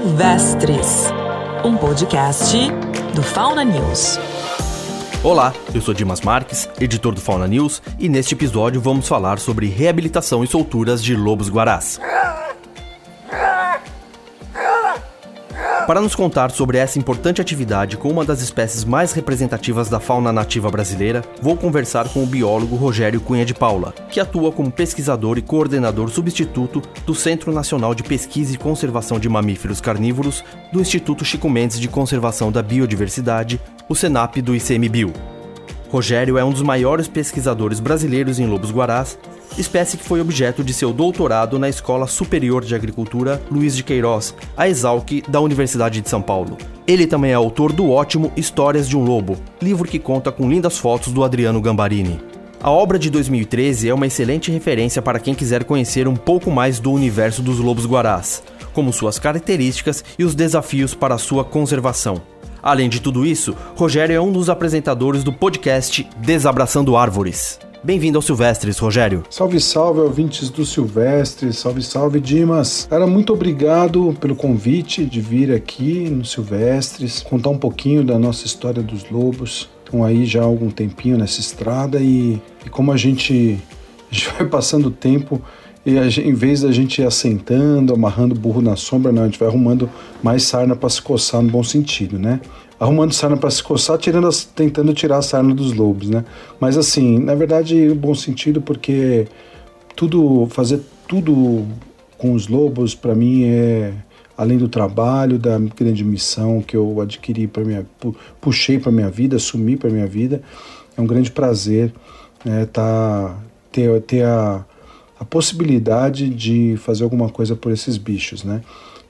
Silvestres, um podcast do Fauna News. Olá, eu sou Dimas Marques, editor do Fauna News, e neste episódio vamos falar sobre reabilitação e solturas de lobos-guarás. Para nos contar sobre essa importante atividade com uma das espécies mais representativas da fauna nativa brasileira, vou conversar com o biólogo Rogério Cunha de Paula, que atua como pesquisador e coordenador substituto do Centro Nacional de Pesquisa e Conservação de Mamíferos Carnívoros do Instituto Chico Mendes de Conservação da Biodiversidade, o CENAP do ICMBio. Rogério é um dos maiores pesquisadores brasileiros em lobos-guarás, espécie que foi objeto de seu doutorado na Escola Superior de Agricultura Luiz de Queiroz, a ESALC da Universidade de São Paulo. Ele também é autor do ótimo Histórias de um Lobo, livro que conta com lindas fotos do Adriano Gambarini. A obra de 2013 é uma excelente referência para quem quiser conhecer um pouco mais do universo dos lobos-guarás, como suas características e os desafios para sua conservação. Além de tudo isso, Rogério é um dos apresentadores do podcast Desabraçando Árvores. Bem-vindo ao Silvestres, Rogério. Salve, salve, ouvintes do Silvestres. Salve, salve, Dimas. Cara, muito obrigado pelo convite de vir aqui no Silvestres, contar um pouquinho da nossa história dos lobos. Estão aí já há algum tempinho nessa estrada e como a gente vai passando o tempo e em vez da gente ir assentando, amarrando burro na sombra, não, a gente vai arrumando mais sarna para se coçar no bom sentido, né? Arrumando sarna para se coçar, tentando tirar a sarna dos lobos, né? Mas assim, na verdade, no bom sentido, porque fazer tudo com os lobos, para mim, além do trabalho, da grande missão que eu adquiri puxei para minha vida, assumi para minha vida, é um grande prazer, né, ter a possibilidade de fazer alguma coisa por esses bichos, né?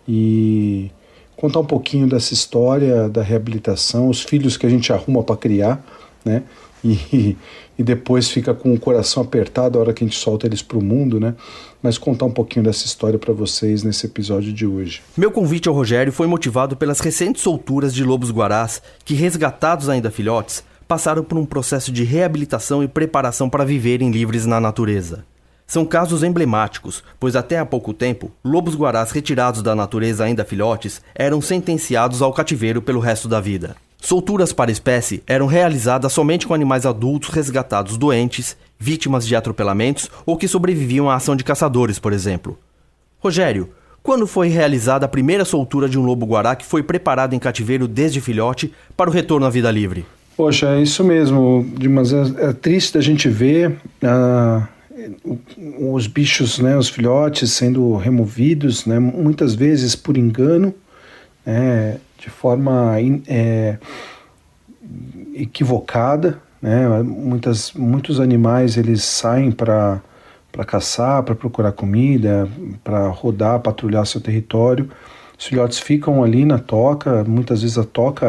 E contar um pouquinho dessa história da reabilitação, os filhos que a gente arruma para criar, né? E depois fica com o coração apertado a hora que a gente solta eles para o mundo, né? Mas contar um pouquinho dessa história para vocês nesse episódio de hoje. Meu convite ao Rogério foi motivado pelas recentes solturas de lobos-guarás que, resgatados ainda filhotes, passaram por um processo de reabilitação e preparação para viverem livres na natureza. São casos emblemáticos, pois até há pouco tempo, lobos-guarás retirados da natureza ainda filhotes eram sentenciados ao cativeiro pelo resto da vida. Solturas para a espécie eram realizadas somente com animais adultos resgatados doentes, vítimas de atropelamentos ou que sobreviviam à ação de caçadores, por exemplo. Rogério, quando foi realizada a primeira soltura de um lobo-guará que foi preparado em cativeiro desde filhote para o retorno à vida livre? Poxa, é isso mesmo, Dimas. É triste a gente ver os bichos, né, os filhotes sendo removidos, né, muitas vezes por engano, de forma equivocada, né, muitos animais eles saem para caçar, para procurar comida, para rodar, patrulhar seu território. Os filhotes ficam ali na toca, muitas vezes a toca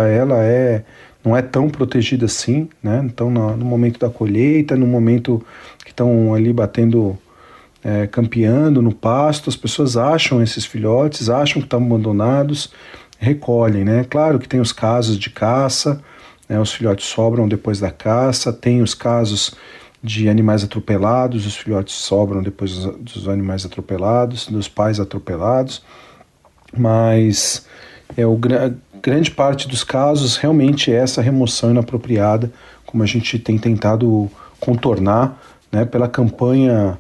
não é tão protegida assim, né? Então no momento da colheita, no momento que estão ali campeando no pasto, as pessoas acham esses filhotes, acham que estão abandonados, recolhem, né? Claro que tem os casos de caça, né? Os filhotes sobram depois da caça, tem os casos de animais atropelados, os filhotes sobram depois dos animais atropelados, dos pais atropelados, mas grande parte dos casos realmente é essa remoção inapropriada, como a gente tem tentado contornar, né, pela campanha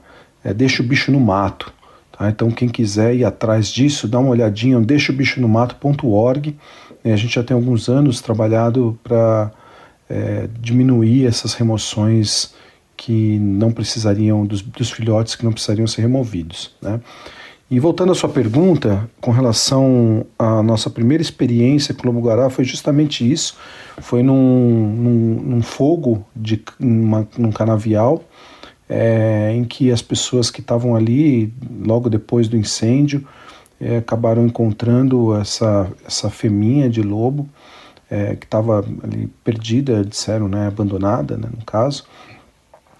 Deixa o Bicho no Mato. Tá? Então quem quiser ir atrás disso, dá uma olhadinha no deixaobichonomato.org. A gente já tem alguns anos trabalhado para diminuir essas remoções que não precisariam, dos filhotes que não precisariam ser removidos, né? E voltando à sua pergunta, com relação à nossa primeira experiência com o lobo-guará, foi justamente isso. Foi num fogo, num canavial, em que as pessoas que estavam ali, logo depois do incêndio, acabaram encontrando essa fêmea de lobo, que estava ali perdida, disseram, né, abandonada, né, no caso.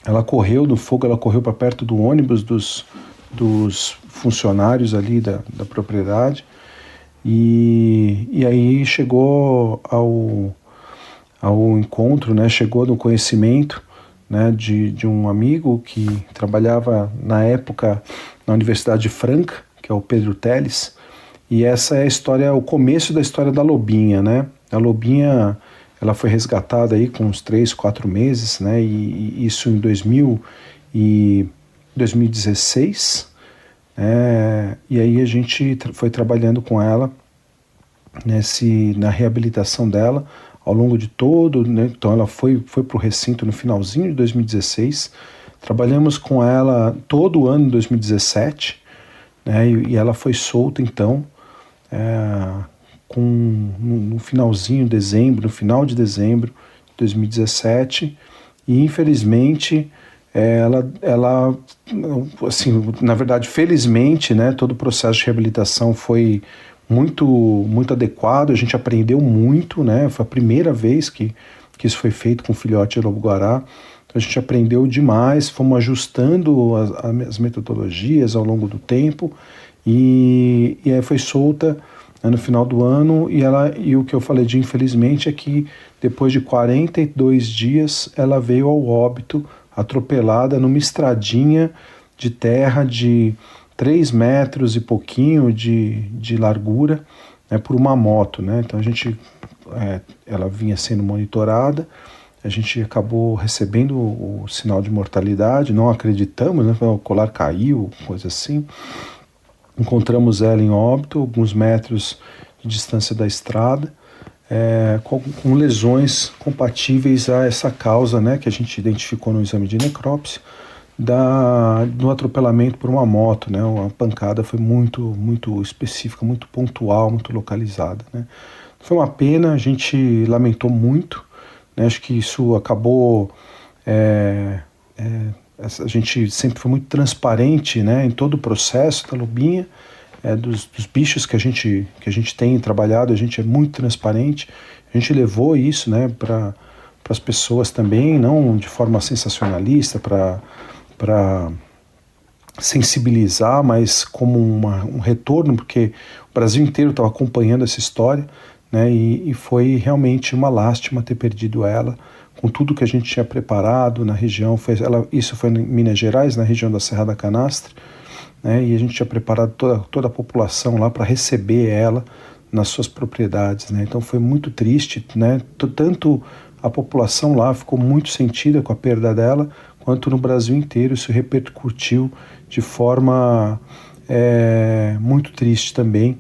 Ela correu do fogo, ela correu para perto do ônibus dos funcionários ali da propriedade e aí chegou ao encontro, né, chegou no conhecimento, né, de um amigo que trabalhava na época na Universidade de Franca, que é o Pedro Teles, E essa é a história, o começo da história da lobinha, né? A lobinha, ela foi resgatada aí com uns 3, 4 meses, né? E isso em 2016. E aí a gente foi trabalhando com ela na reabilitação dela ao longo de todo, né? Então ela foi para o recinto no finalzinho de 2016. Trabalhamos com ela todo o ano de 2017, né? E ela foi solta então no finalzinho de dezembro, no final de dezembro de 2017, e infelizmente ela assim, na verdade, felizmente, né, todo o processo de reabilitação foi muito adequado, a gente aprendeu muito, né, foi a primeira vez que isso foi feito com filhote de lobo-guará, então a gente aprendeu demais, fomos ajustando as metodologias ao longo do tempo, e aí foi solta no final do ano, e o que eu falei de infelizmente é que depois de 42 dias ela veio ao óbito, atropelada numa estradinha de terra de 3 metros e pouquinho de largura, né, por uma moto, né? Então ela vinha sendo monitorada, a gente acabou recebendo o sinal de mortalidade, não acreditamos, né? O colar caiu, coisa assim. Encontramos ela em óbito, alguns metros de distância da estrada, com lesões compatíveis a essa causa, né, que a gente identificou no exame de necrópsia, do atropelamento por uma moto, né? Uma pancada foi muito específica, muito pontual, muito localizada, né? Foi uma pena, a gente lamentou muito, né? Acho que isso acabou... a gente sempre foi muito transparente, né, em todo o processo da lobinha, dos bichos que a gente tem trabalhado, a gente é muito transparente, a gente levou isso, né, para as pessoas também, não de forma sensacionalista, para sensibilizar, mas como um retorno, porque o Brasil inteiro estava acompanhando essa história, né, e foi realmente uma lástima ter perdido ela, com tudo que a gente tinha preparado na região. Isso foi em Minas Gerais, na região da Serra da Canastra, né, e a gente tinha preparado toda a população lá para receber ela nas suas propriedades, né, então foi muito triste, né, tanto a população lá ficou muito sentida com a perda dela, quanto no Brasil inteiro isso repercutiu de forma muito triste também,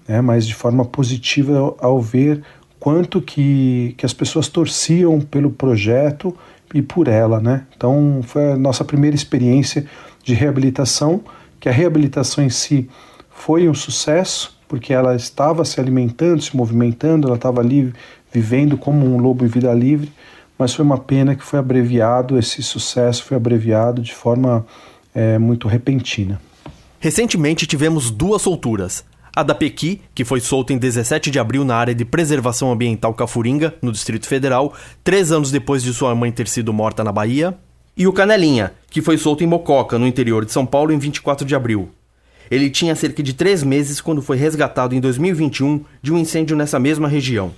né, mas de forma positiva ao ver quanto que as pessoas torciam pelo projeto e por ela, né? Então foi a nossa primeira experiência de reabilitação, que a reabilitação em si foi um sucesso, porque ela estava se alimentando, se movimentando, ela estava ali vivendo como um lobo em vida livre, mas foi uma pena que foi abreviado, esse sucesso foi abreviado de forma muito repentina. Recentemente tivemos 2 solturas. A da Pequi, que foi solta em 17 de abril na área de preservação ambiental Cafuringa, no Distrito Federal, 3 anos depois de sua mãe ter sido morta na Bahia. E o Canelinha, que foi solto em Mococa, no interior de São Paulo, em 24 de abril. Ele tinha cerca de 3 meses quando foi resgatado em 2021 de um incêndio nessa mesma região.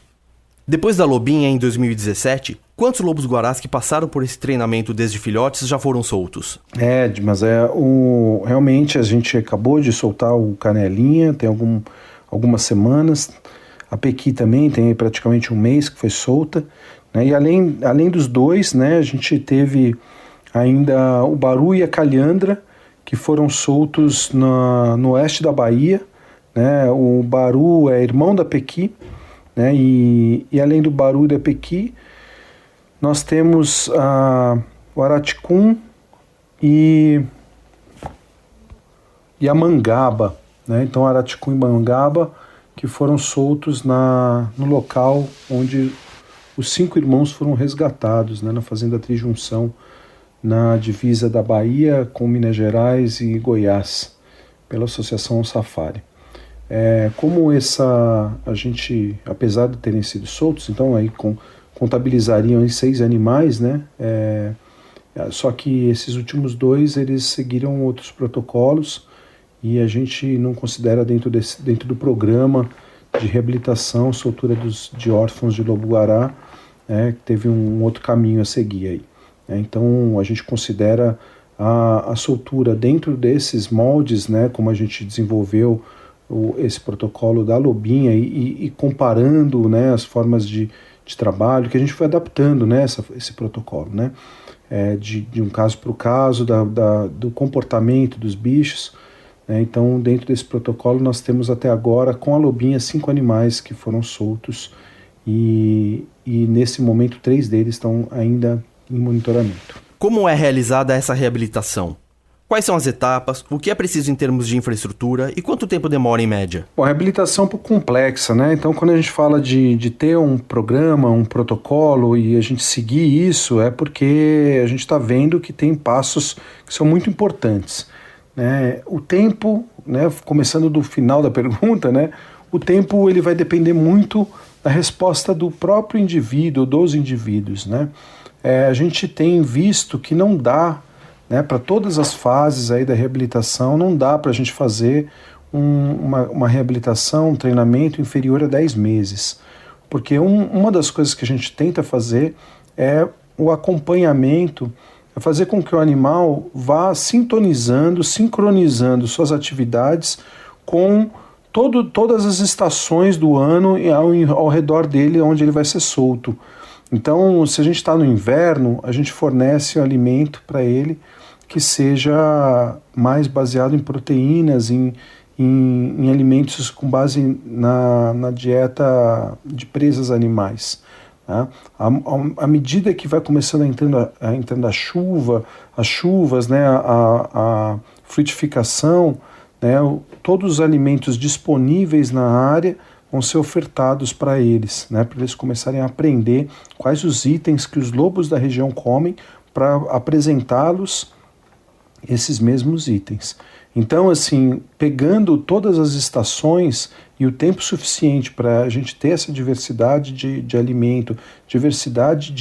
Depois da lobinha, em 2017, quantos lobos-guarás que passaram por esse treinamento desde filhotes já foram soltos? Mas realmente a gente acabou de soltar o Canelinha, tem algumas semanas. A Pequi também tem praticamente um mês que foi solta, né? E além dos 2, né, a gente teve ainda o Baru e a Calhandra, que foram soltos no oeste da Bahia, né? O Baru é irmão da Pequi, né? E além do Baru e da Pequi, nós temos o Araticum e a Mangaba, né? Então Araticum e Mangaba, que foram soltos no local onde os 5 irmãos foram resgatados, né? Na Fazenda Trijunção, na divisa da Bahia com Minas Gerais e Goiás, pela Associação Safari. Como a gente, apesar de terem sido soltos, então aí contabilizariam 6 animais, né? Só que esses últimos 2, eles seguiram outros protocolos e a gente não considera dentro do programa de reabilitação, soltura de órfãos de lobo-guará, que teve um outro caminho a seguir aí. Então a gente considera a soltura dentro desses moldes, né, como a gente desenvolveu esse protocolo da lobinha e comparando, né, as formas de trabalho, que a gente foi adaptando, né, esse protocolo, né, de um caso para o caso, do comportamento dos bichos. Né. Então, dentro desse protocolo, nós temos até agora, com a lobinha, 5 animais que foram soltos e nesse momento 3 deles estão ainda em monitoramento. Como é realizada essa reabilitação? Quais são as etapas? O que é preciso em termos de infraestrutura? E quanto tempo demora em média? Bom, a reabilitação é um pouco complexa, né? Então, quando a gente fala de ter um programa, um protocolo e a gente seguir isso, é porque a gente está vendo que tem passos que são muito importantes, né? O tempo, né? Começando do final da pergunta, né? O tempo ele vai depender muito da resposta do próprio indivíduo, dos indivíduos, né? A gente tem visto que não dá, né, para todas as fases aí da reabilitação, não dá para a gente fazer uma reabilitação, um treinamento inferior a 10 meses. Porque uma das coisas que a gente tenta fazer é o acompanhamento, é fazer com que o animal vá sintonizando, sincronizando suas atividades com todas as estações do ano ao redor dele, onde ele vai ser solto. Então, se a gente está no inverno, a gente fornece um alimento para ele que seja mais baseado em proteínas, em alimentos com base na dieta de presas animais. Tá? À medida que vai começando a entrando as chuvas, né, a frutificação, né, todos os alimentos disponíveis na área vão ser ofertados para eles, né, para eles começarem a aprender quais os itens que os lobos da região comem para apresentá-los esses mesmos itens. Então, assim, pegando todas as estações e o tempo suficiente para a gente ter essa diversidade de alimento, diversidade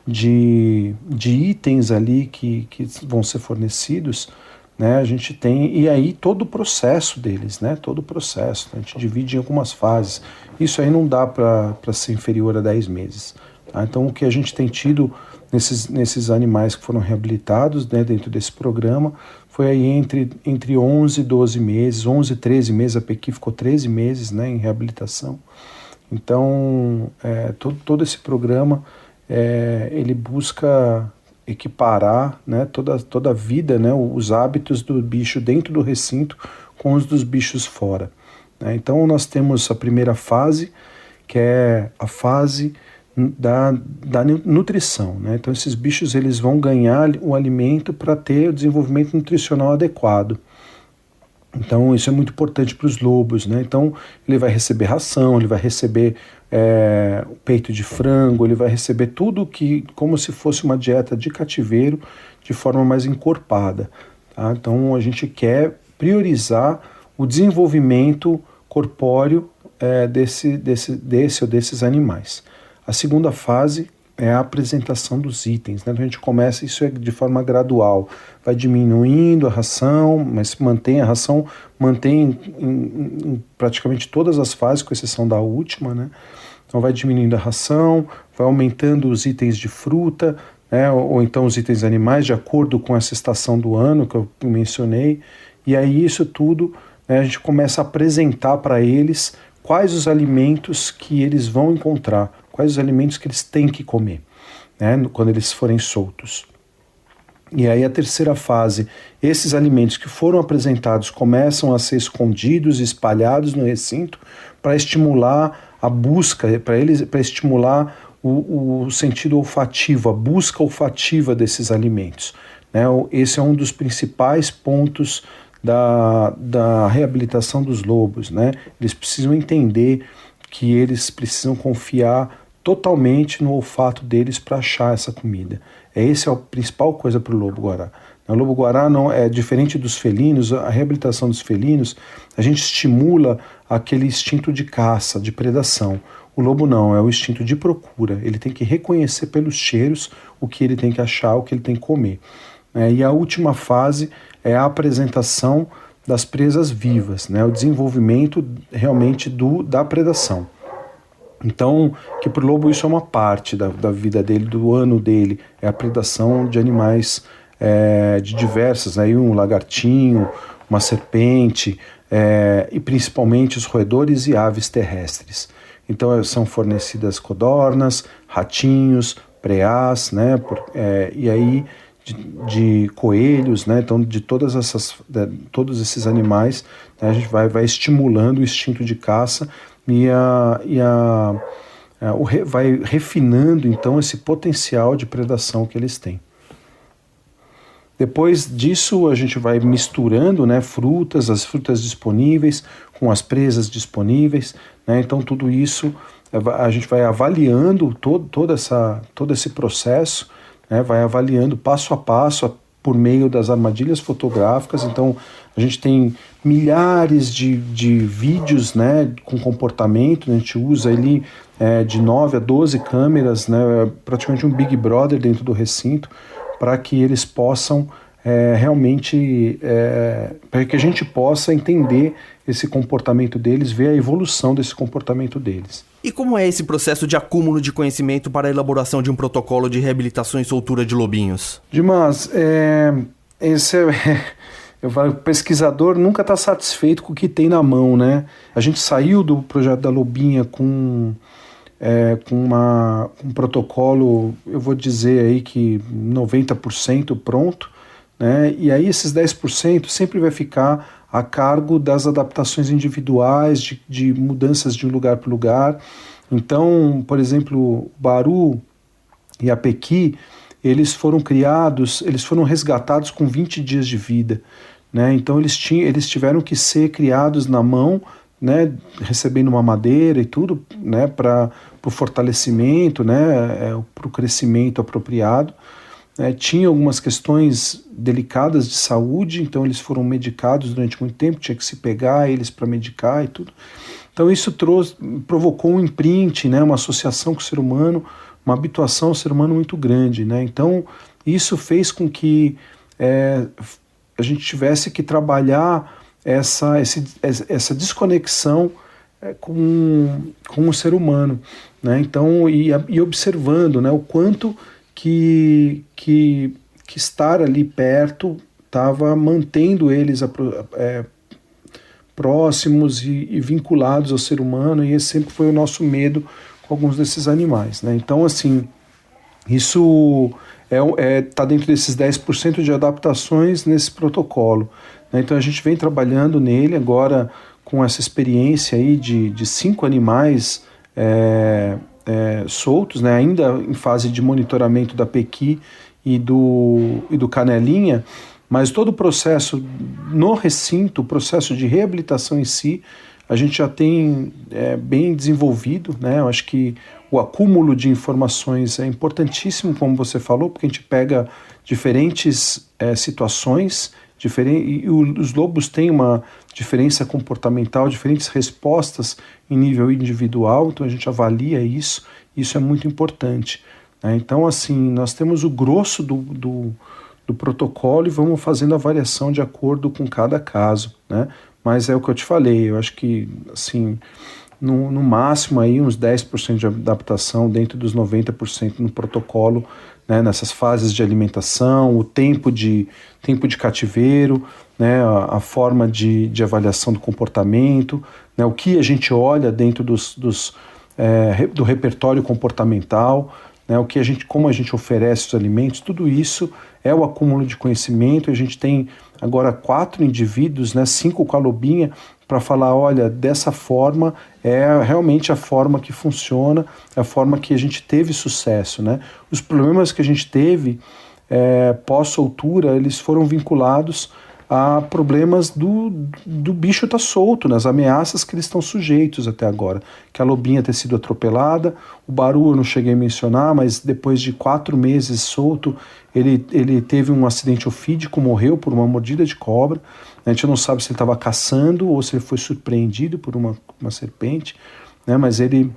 de itens ali que vão ser fornecidos, né, a gente tem, e aí todo o processo deles, né, todo o processo, a gente divide em algumas fases. Isso aí não dá para ser inferior a 10 meses. Tá? Então, o que a gente tem tido nesses animais que foram reabilitados, né, dentro desse programa, foi aí entre 11 e 12 meses, 11 e 13 meses, a Pequi ficou 13 meses, né, em reabilitação. Então, todo esse programa, ele busca equiparar, né, toda a vida, né, os hábitos do bicho dentro do recinto com os dos bichos fora. Né? Então, nós temos a primeira fase, que é a fase da nutrição, né? Então esses bichos eles vão ganhar o alimento para ter o desenvolvimento nutricional adequado. Então isso é muito importante para os lobos, né? Então ele vai receber ração, ele vai receber peito de frango, ele vai receber tudo como se fosse uma dieta de cativeiro de forma mais encorpada. Tá? Então a gente quer priorizar o desenvolvimento corpóreo desses animais. A segunda fase é a apresentação dos itens, né? Então a gente começa, isso de forma gradual, vai diminuindo a ração, mas mantém em praticamente todas as fases, com exceção da última, né? Então vai diminuindo a ração, vai aumentando os itens de fruta, né? Ou então os itens animais, de acordo com essa estação do ano que eu mencionei, e aí isso tudo, né, a gente começa a apresentar para eles quais os alimentos que eles vão encontrar, quais os alimentos que eles têm que comer, né, quando eles forem soltos. E aí a terceira fase, esses alimentos que foram apresentados começam a ser escondidos e espalhados no recinto para estimular a busca, para estimular o sentido olfativo, a busca olfativa desses alimentos. Né? Esse é um dos principais pontos da reabilitação dos lobos, né? Eles precisam entender que eles precisam confiar totalmente no olfato deles para achar essa comida. Essa é a principal coisa para o lobo-guará. O lobo-guará não é diferente dos felinos. A reabilitação dos felinos, a gente estimula aquele instinto de caça, de predação. O lobo não, é o instinto de procura. Ele tem que reconhecer pelos cheiros o que ele tem que achar, o que ele tem que comer. E a última fase é a apresentação das presas vivas, né? O desenvolvimento realmente da predação. Então, que para o lobo isso é uma parte da vida dele, do ano dele, é a predação de animais de diversas, aí um lagartinho, uma serpente, e principalmente os roedores e aves terrestres. Então são fornecidas codornas, ratinhos, preás, né, e aí de coelhos, né, então de todos esses animais, né, a gente vai estimulando o instinto de caça vai refinando então esse potencial de predação que eles têm. Depois disso a gente vai misturando, né, as frutas disponíveis com as presas disponíveis, né, então tudo isso a gente vai avaliando todo esse processo, né, vai avaliando passo a passo por meio das armadilhas fotográficas. Então a gente tem milhares de vídeos, né, com comportamento, a gente usa ali de 9 a 12 câmeras, né, praticamente um Big Brother dentro do recinto, para que eles possam realmente, para que a gente possa entender esse comportamento deles, ver a evolução desse comportamento deles. E como é esse processo de acúmulo de conhecimento para a elaboração de um protocolo de reabilitação e soltura de lobinhos? Dimas, eu falo, o pesquisador nunca está satisfeito com o que tem na mão, né? A gente saiu do projeto da lobinha com um protocolo, eu vou dizer aí que 90% pronto, né? E aí esses 10% sempre vai ficar a cargo das adaptações individuais, de mudanças de um lugar para o lugar. Então, por exemplo, o Baru e a Pequi, eles foram resgatados com 20 dias de vida, né? Então eles tiveram que ser criados na mão, né, recebendo uma madeira e tudo, né, para o fortalecimento, né, para o crescimento apropriado. Tinha algumas questões delicadas de saúde, então eles foram medicados durante muito tempo, tinha que se pegar eles para medicar e tudo. Então isso provocou um imprint, né, uma associação com o ser humano, uma habituação ao ser humano muito grande, né? Então isso fez com que a gente tivesse que trabalhar essa desconexão com o ser humano, né? Então, e observando, né, o quanto que estar ali perto estava mantendo eles próximos e vinculados ao ser humano, e esse sempre foi o nosso medo com alguns desses animais, né? Então, assim, isso está dentro desses 10% de adaptações nesse protocolo, né? Então a gente vem trabalhando nele agora com essa experiência aí de 5 animais soltos, né, ainda em fase de monitoramento da Pequi e do Canelinha, mas todo o processo no recinto, o processo de reabilitação em si, a gente já tem bem desenvolvido, né? Eu acho que o acúmulo de informações é importantíssimo, como você falou, porque a gente pega diferentes situações, e os lobos têm uma diferença comportamental, diferentes respostas em nível individual, então a gente avalia isso é muito importante, né? Então, assim, nós temos o grosso do protocolo e vamos fazendo a variação de acordo com cada caso, né? Mas é o que eu te falei, eu acho que, assim, no máximo aí uns 10% de adaptação dentro dos 90% no protocolo, né, nessas fases de alimentação, o tempo de cativeiro, né, a forma de avaliação do comportamento, né, o que a gente olha dentro do repertório comportamental, né, como a gente oferece os alimentos, tudo isso é o acúmulo de conhecimento. A gente tem agora 4 indivíduos, né, 5 com a lobinha, para falar, olha, dessa forma é realmente a forma que funciona, é a forma que a gente teve sucesso, né? Os problemas que a gente teve pós-soltura, eles foram vinculados a problemas do bicho estar solto, nas ameaças que eles estão sujeitos até agora. Que a lobinha ter sido atropelada, o Baru eu não cheguei a mencionar, mas depois de 4 meses solto, ele teve um acidente ofídico, morreu por uma mordida de cobra. A gente não sabe se ele estava caçando ou se ele foi surpreendido por uma serpente, né? Mas ele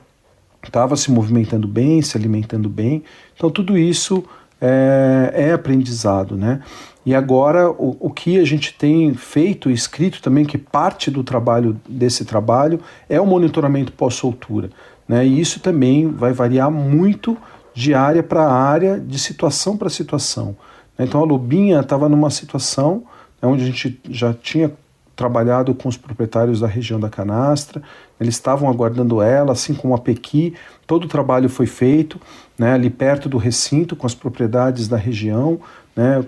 estava se movimentando bem, se alimentando bem. Então tudo isso é aprendizado, né? E agora o que a gente tem feito e escrito também, que parte desse trabalho é o monitoramento pós-soltura, né? E isso também vai variar muito de área para área, de situação para situação. Então a lobinha estava numa situação onde a gente já tinha trabalhado com os proprietários da região da canastra, eles estavam aguardando ela, assim como a Pequi, todo o trabalho foi feito, né, ali perto do recinto, com as propriedades da região, né,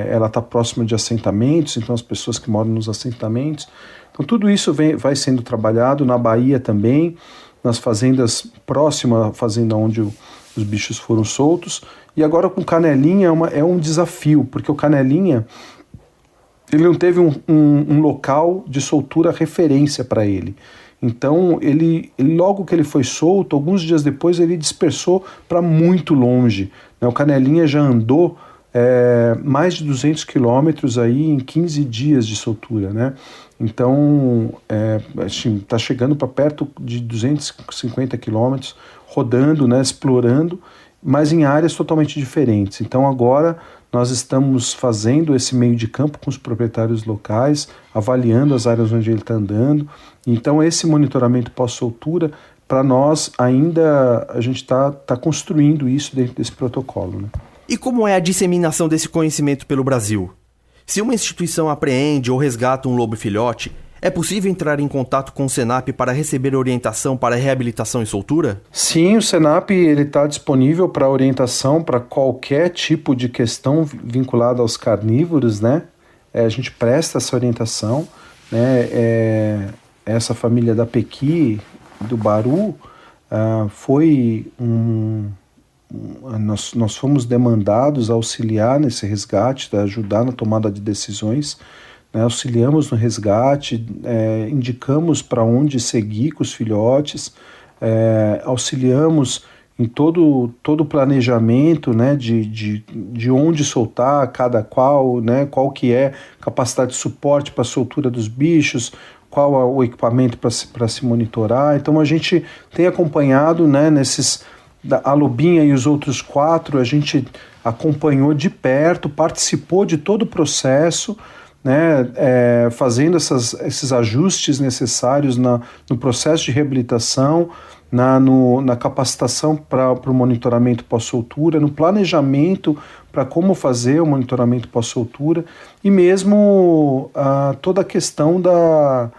ela está próxima de assentamentos, então as pessoas que moram nos assentamentos. Então tudo isso vai sendo trabalhado, na Bahia também, nas fazendas próximas à fazenda onde os bichos foram soltos. E agora com Canelinha é um desafio, porque o Canelinha ele não teve um local de soltura referência para ele. Então, ele logo que ele foi solto, alguns dias depois ele dispersou para muito longe, né? O Canelinha já andou mais de 200 quilômetros aí em 15 dias de soltura, né? Então, está chegando para perto de 250 quilômetros, rodando, né, explorando, mas em áreas totalmente diferentes. Então agora nós estamos fazendo esse meio de campo com os proprietários locais, avaliando as áreas onde ele está andando. Então esse monitoramento pós-soltura, para nós ainda a gente está construindo isso dentro desse protocolo, né? E como é a disseminação desse conhecimento pelo Brasil? Se uma instituição apreende ou resgata um lobo filhote, é possível entrar em contato com o Senap para receber orientação para reabilitação e soltura? Sim, o Senap está disponível para orientação para qualquer tipo de questão vinculada aos carnívoros, né? A gente presta essa orientação, né? Essa família da Pequi, do Baru, nós fomos demandados a auxiliar nesse resgate, a ajudar na tomada de decisões, né? Auxiliamos no resgate, indicamos para onde seguir com os filhotes, auxiliamos em todo o planejamento, né, de onde soltar cada qual, né, qual que é a capacidade de suporte para a soltura dos bichos, qual é o equipamento para se monitorar. Então a gente tem acompanhado, né, a Lobinha e os outros 4, a gente acompanhou de perto, participou de todo o processo, né, fazendo esses ajustes necessários no processo de reabilitação, na capacitação para o monitoramento pós-soltura, no planejamento para como fazer o monitoramento pós-soltura e mesmo toda a questão da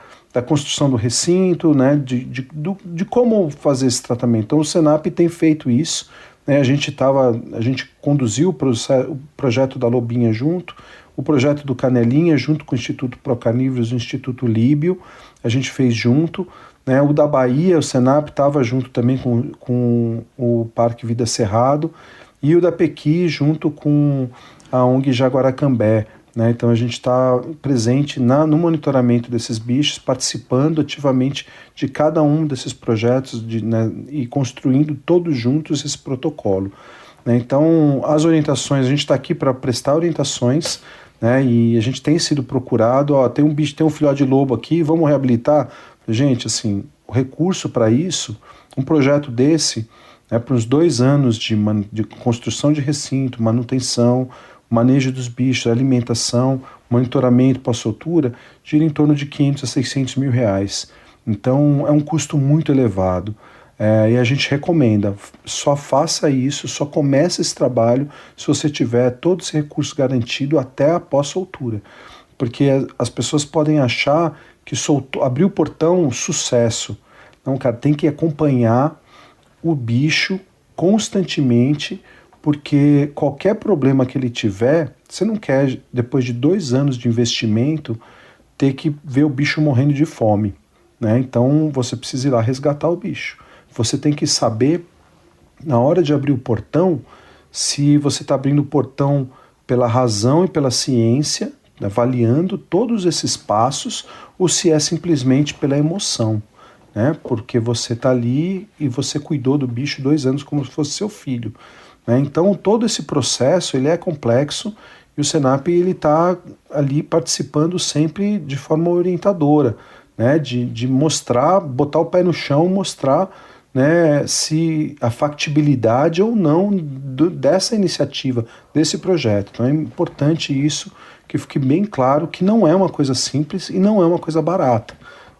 construção do recinto, né, de como fazer esse tratamento. Então o Senap tem feito isso, né, a gente conduziu o projeto da Lobinha junto, o projeto do Canelinha junto com o Instituto Procarnívoros e o Instituto Líbio, a gente fez junto, né, o da Bahia, o Senap estava junto também com o Parque Vida Cerrado, e o da Pequi junto com a ONG Jaguaracambé, né? Então a gente está presente no monitoramento desses bichos, participando ativamente de cada um desses projetos, né, e construindo todos juntos esse protocolo, né? Então as orientações, a gente está aqui para prestar orientações, né, e a gente tem sido procurado, tem um filhote de lobo aqui, vamos reabilitar? Gente, assim, o recurso para isso, um projeto desse, para uns 2 anos de construção de recinto, manutenção, manejo dos bichos, alimentação, monitoramento pós-soltura, gira em torno de 500 a 600 mil reais. Então é um custo muito elevado. E a gente recomenda, só faça isso, só comece esse trabalho se você tiver todo esse recurso garantido até a pós-soltura. Porque as pessoas podem achar que abrir o portão, sucesso. Não, cara, tem que acompanhar o bicho constantemente, porque qualquer problema que ele tiver, você não quer, depois de 2 anos de investimento, ter que ver o bicho morrendo de fome, né? Então você precisa ir lá resgatar o bicho. Você tem que saber, na hora de abrir o portão, se você está abrindo o portão pela razão e pela ciência, avaliando todos esses passos, ou se é simplesmente pela emoção, né? Porque você está ali e você cuidou do bicho 2 anos como se fosse seu filho, né? Então todo esse processo ele é complexo e o Senap está ali participando sempre de forma orientadora, né? De mostrar, botar o pé no chão, mostrar, né, se a factibilidade ou não dessa iniciativa, desse projeto. Então é importante isso, que fique bem claro que não é uma coisa simples e não é uma coisa barata,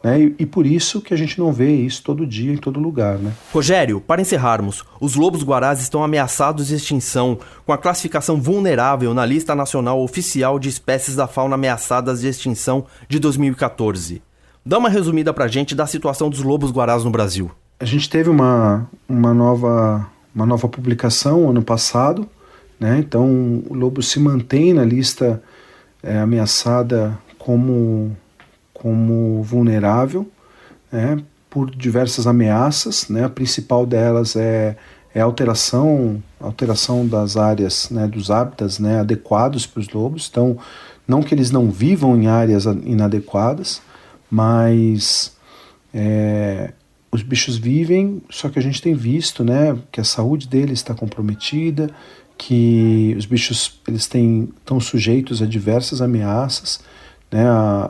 né? E por isso que a gente não vê isso todo dia, em todo lugar, né? Rogério, para encerrarmos, os lobos-guarás estão ameaçados de extinção, com a classificação vulnerável na Lista Nacional Oficial de Espécies da Fauna Ameaçadas de Extinção de 2014. Dá uma resumida pra gente da situação dos lobos-guarás no Brasil. A gente teve uma nova publicação ano passado, né? Então o lobo se mantém na lista ameaçada como vulnerável, né? Por diversas ameaças, né? A principal delas é a alteração das áreas, né? Dos hábitats, né? Adequados para os lobos. Então, não que eles não vivam em áreas inadequadas, mas os bichos vivem, só que a gente tem visto, né, que a saúde deles está comprometida, que os bichos estão sujeitos a diversas ameaças, né,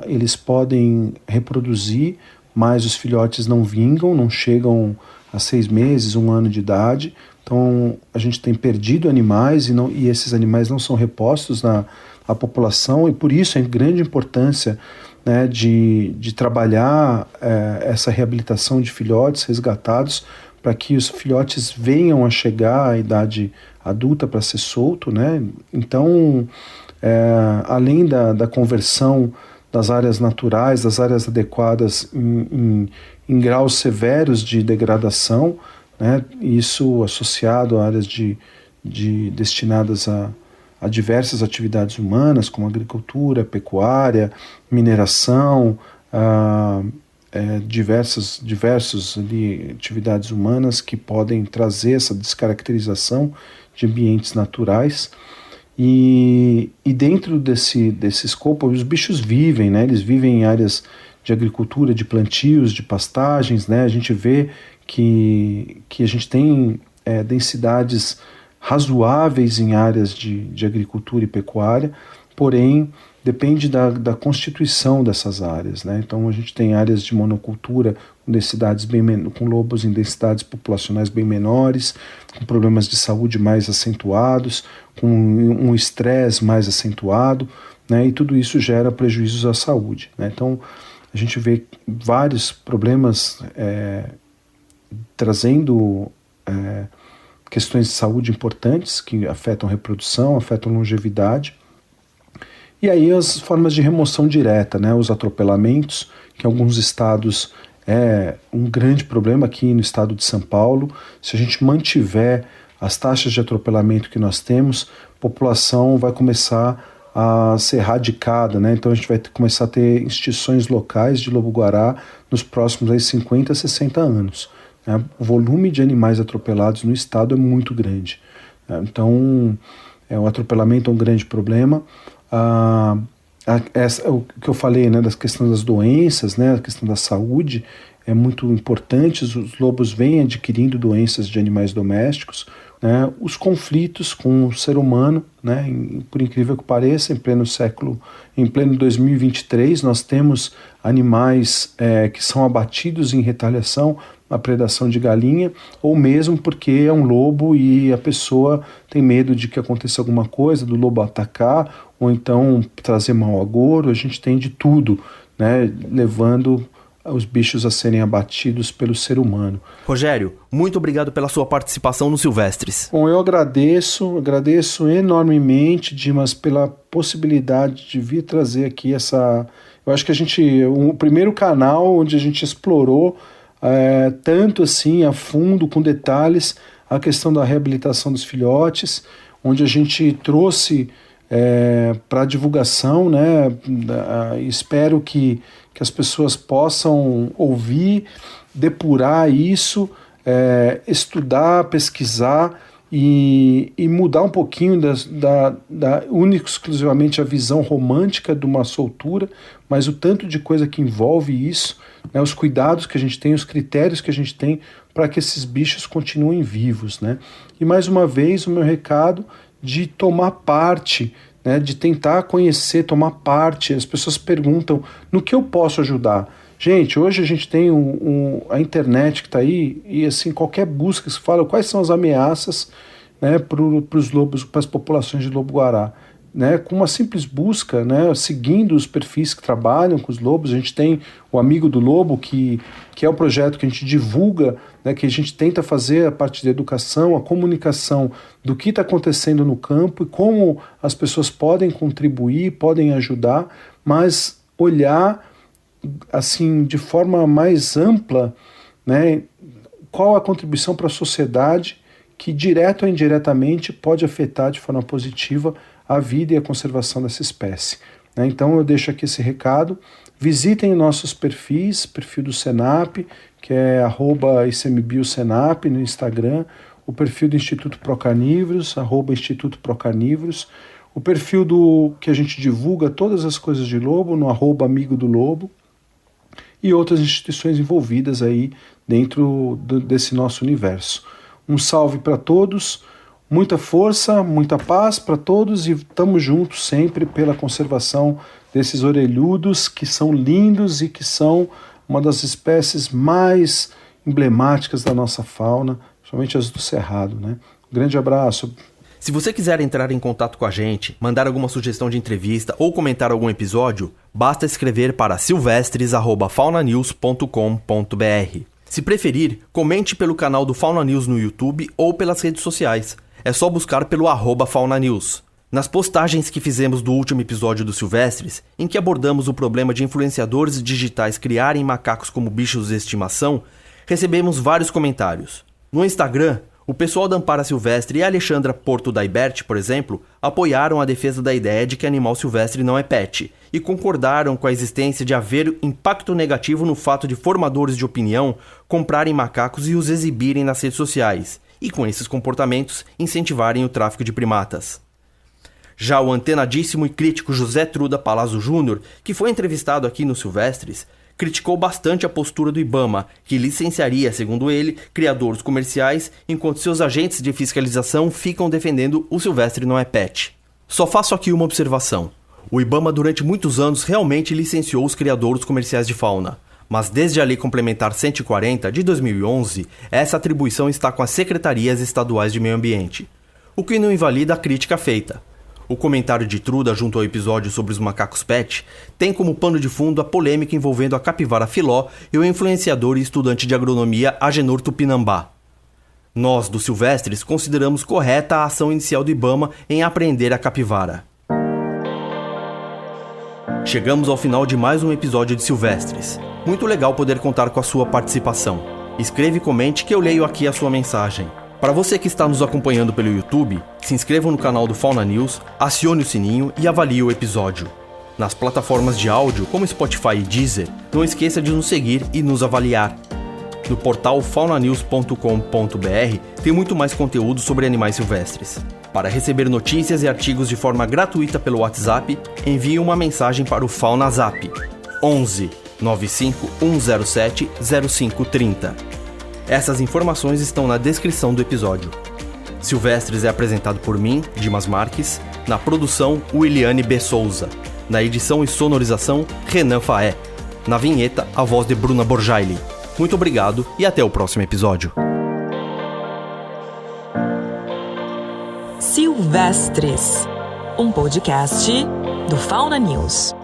eles podem reproduzir, mas os filhotes não vingam, não chegam a 6 meses, 1 ano de idade. Então a gente tem perdido animais e esses animais não são repostos na população, e por isso a grande importância, né, de trabalhar essa reabilitação de filhotes resgatados para que os filhotes venham a chegar à idade adulta para ser solto, né? Então, além da conversão das áreas naturais, das áreas adequadas em graus severos de degradação, né? Isso associado a áreas destinadas a diversas atividades humanas, como agricultura, pecuária, mineração, diversas atividades humanas que podem trazer essa descaracterização de ambientes naturais. E dentro desse escopo, os bichos vivem, né? Eles vivem em áreas de agricultura, de plantios, de pastagens, né? A gente vê que a gente tem densidades razoáveis em áreas de agricultura e pecuária, porém depende da constituição dessas áreas, né? Então a gente tem áreas de monocultura com lobos em densidades populacionais bem menores, com problemas de saúde mais acentuados, com um estresse mais acentuado, né? E tudo isso gera prejuízos à saúde, né? Então a gente vê vários problemas trazendo questões de saúde importantes que afetam a reprodução, afetam a longevidade. E aí as formas de remoção direta, né? Os atropelamentos, que em alguns estados é um grande problema, aqui no estado de São Paulo. Se a gente mantiver as taxas de atropelamento que nós temos, a população vai começar a ser erradicada, né? Então a gente vai começar a ter extinções locais de lobo-guará nos próximos 50, 60 anos. O volume de animais atropelados no estado é muito grande. Então, o atropelamento é um grande problema. O que eu falei, né, das questões das doenças, né, a questão da saúde é muito importante. Os lobos vêm adquirindo doenças de animais domésticos, né, os conflitos com o ser humano, né, por incrível que pareça, em pleno 2023, nós temos animais que são abatidos em retaliação à predação de galinha, ou mesmo porque é um lobo e a pessoa tem medo de que aconteça alguma coisa, do lobo atacar, ou então trazer mau agouro. A gente tem de tudo, né, levando os bichos a serem abatidos pelo ser humano. Rogério, muito obrigado pela sua participação no Silvestres. Bom, eu agradeço enormemente, Dimas, pela possibilidade de vir trazer aqui eu acho que o primeiro canal onde a gente explorou tanto assim a fundo, com detalhes, a questão da reabilitação dos filhotes, onde a gente trouxe para a divulgação, né? Espero que as pessoas possam ouvir, depurar isso, estudar, pesquisar e mudar um pouquinho única exclusivamente a visão romântica de uma soltura, mas o tanto de coisa que envolve isso, né, os cuidados que a gente tem, os critérios que a gente tem para que esses bichos continuem vivos, né? E mais uma vez o meu recado de tomar parte, né, de tentar conhecer, tomar parte. As pessoas perguntam, no que eu posso ajudar? Gente, hoje a gente tem a internet que está aí, e assim, qualquer busca que se fala quais são as ameaças, né, para os lobos, para as populações de lobo-guará. né, com uma simples busca, né, seguindo os perfis que trabalham com os lobos. A gente tem o Amigo do Lobo, que é o projeto que a gente divulga, né, que a gente tenta fazer a parte da educação, a comunicação do que está acontecendo no campo e como as pessoas podem contribuir, podem ajudar, mas olhar assim de forma mais ampla, né, qual a contribuição para a sociedade que direto ou indiretamente pode afetar de forma positiva a vida e a conservação dessa espécie. Né? Então eu deixo aqui esse recado, visitem nossos perfis, perfil do Senap, que é @ICMBioSenap no Instagram, o perfil do Instituto Procarnívoros, @Instituto Procarnívoros, o perfil que a gente divulga todas as coisas de lobo, no @Amigo do Lobo, e outras instituições envolvidas aí dentro desse nosso universo. Um salve para todos, muita força, muita paz para todos e estamos juntos sempre pela conservação desses orelhudos que são lindos e que são uma das espécies mais emblemáticas da nossa fauna, principalmente as do Cerrado, né? Um grande abraço. Se você quiser entrar em contato com a gente, mandar alguma sugestão de entrevista ou comentar algum episódio, basta escrever para silvestres@faunanews.com.br. Se preferir, comente pelo canal do Fauna News no YouTube ou pelas redes sociais. É só buscar pelo @FaunaNews. Nas postagens que fizemos do último episódio do Silvestres, em que abordamos o problema de influenciadores digitais criarem macacos como bichos de estimação, recebemos vários comentários. No Instagram, o pessoal da Ampara Silvestre e a Alexandra Porto Daibert, por exemplo, apoiaram a defesa da ideia de que animal silvestre não é pet e concordaram com a existência de haver impacto negativo no fato de formadores de opinião comprarem macacos e os exibirem nas redes sociais e, com esses comportamentos, incentivarem o tráfico de primatas. Já o antenadíssimo e crítico José Truda Palazzo Júnior, que foi entrevistado aqui no Silvestres, criticou bastante a postura do IBAMA, que licenciaria, segundo ele, criadouros comerciais, enquanto seus agentes de fiscalização ficam defendendo o silvestre não é pet. Só faço aqui uma observação. O IBAMA durante muitos anos realmente licenciou os criadouros comerciais de fauna, mas desde a Lei Complementar 140 de 2011, essa atribuição está com as secretarias estaduais de meio ambiente, o que não invalida a crítica feita. O comentário de Truda junto ao episódio sobre os macacos pet tem como pano de fundo a polêmica envolvendo a capivara filó e o influenciador e estudante de agronomia Agenor Tupinambá. Nós, do Silvestres, consideramos correta a ação inicial do IBAMA em apreender a capivara. Chegamos ao final de mais um episódio de Silvestres. Muito legal poder contar com a sua participação. Escreva e comente que eu leio aqui a sua mensagem. Para você que está nos acompanhando pelo YouTube, se inscreva no canal do Fauna News, acione o sininho e avalie o episódio. Nas plataformas de áudio, como Spotify e Deezer, não esqueça de nos seguir e nos avaliar. No portal faunanews.com.br tem muito mais conteúdo sobre animais silvestres. Para receber notícias e artigos de forma gratuita pelo WhatsApp, envie uma mensagem para o FaunaZap 11 95 107 0530. Essas informações estão na descrição do episódio. Silvestres é apresentado por mim, Dimas Marques, na produção Williane B. Souza, na edição e sonorização Renan Faé, na vinheta a voz de Bruna Borjaili. Muito obrigado e até o próximo episódio. Silvestres, um podcast do Fauna News.